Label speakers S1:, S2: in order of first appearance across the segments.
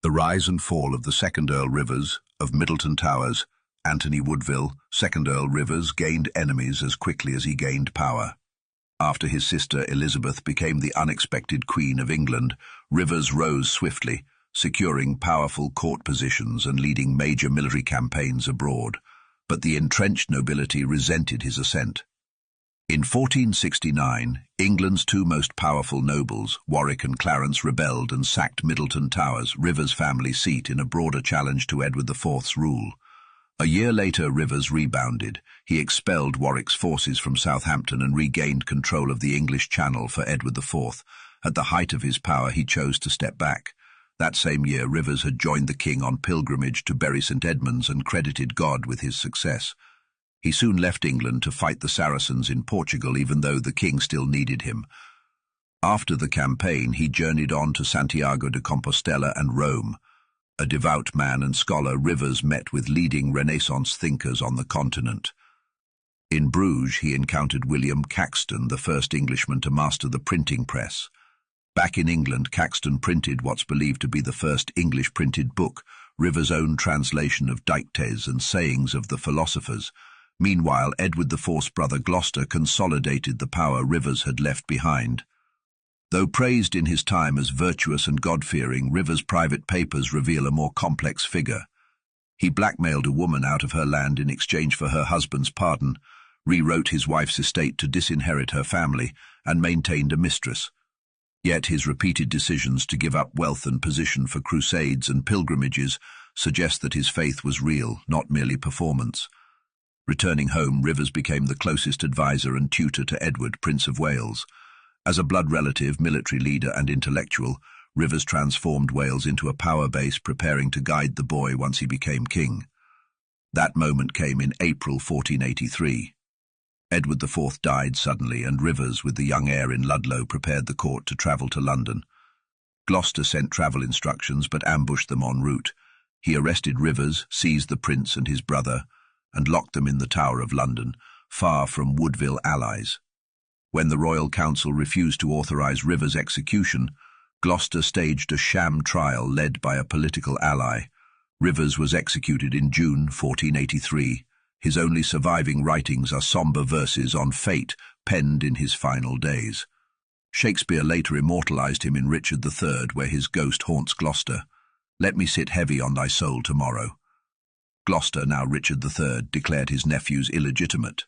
S1: The rise and fall of the second Earl Rivers of Middleton Towers, Anthony Woodville, second Earl Rivers, gained enemies as quickly as he gained power. After his sister Elizabeth became the unexpected Queen of England, Rivers rose swiftly, securing powerful court positions and leading major military campaigns abroad. But the entrenched nobility resented his ascent. In 1469, England's two most powerful nobles, Warwick and Clarence, rebelled and sacked Middleton Towers, Rivers' family seat, in a broader challenge to Edward IV's rule. A year later, Rivers rebounded. He expelled Warwick's forces from Southampton and regained control of the English Channel for Edward IV. At the height of his power, he chose to step back. That same year, Rivers had joined the king on pilgrimage to Bury St Edmunds and credited God with his success. He soon left England to fight the Saracens in Portugal, even though the king still needed him. After the campaign, he journeyed on to Santiago de Compostela and Rome. A devout man and scholar, Rivers met with leading Renaissance thinkers on the continent. In Bruges, he encountered William Caxton, the first Englishman to master the printing press. Back in England, Caxton printed what's believed to be the first English printed book, Rivers' own translation of dictes and sayings of the philosophers. Meanwhile, Edward IV's brother Gloucester consolidated the power Rivers had left behind. Though praised in his time as virtuous and God-fearing, Rivers' private papers reveal a more complex figure. He blackmailed a woman out of her land in exchange for her husband's pardon, rewrote his wife's estate to disinherit her family, and maintained a mistress. Yet his repeated decisions to give up wealth and position for crusades and pilgrimages suggest that his faith was real, not merely performance. Returning home, Rivers became the closest advisor and tutor to Edward, Prince of Wales. As a blood relative, military leader and intellectual, Rivers transformed Wales into a power base, preparing to guide the boy once he became king. That moment came in April 1483. Edward IV died suddenly, and Rivers, with the young heir in Ludlow, prepared the court to travel to London. Gloucester sent travel instructions but ambushed them en route. He arrested Rivers, seized the prince and his brother, and locked them in the Tower of London, far from Woodville allies. When the Royal Council refused to authorize Rivers' execution, Gloucester staged a sham trial led by a political ally. Rivers was executed in June 1483. His only surviving writings are somber verses on fate penned in his final days. Shakespeare later immortalized him in Richard III, where his ghost haunts Gloucester. "Let me sit heavy on thy soul tomorrow." Gloucester, now Richard III, declared his nephews illegitimate.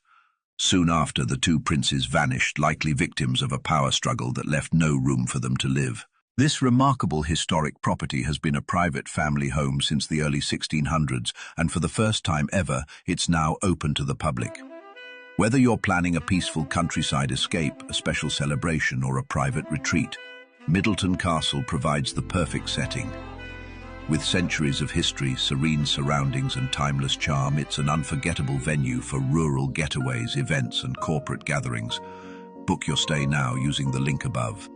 S1: Soon after, the two princes vanished, likely victims of a power struggle that left no room for them to live. This remarkable historic property has been a private family home since the early 1600s, and for the first time ever, it's now open to the public. Whether you're planning a peaceful countryside escape, a special celebration, or a private retreat, Middleton Castle provides the perfect setting. With centuries of history, serene surroundings, and timeless charm, it's an unforgettable venue for rural getaways, events, and corporate gatherings. Book your stay now using the link above.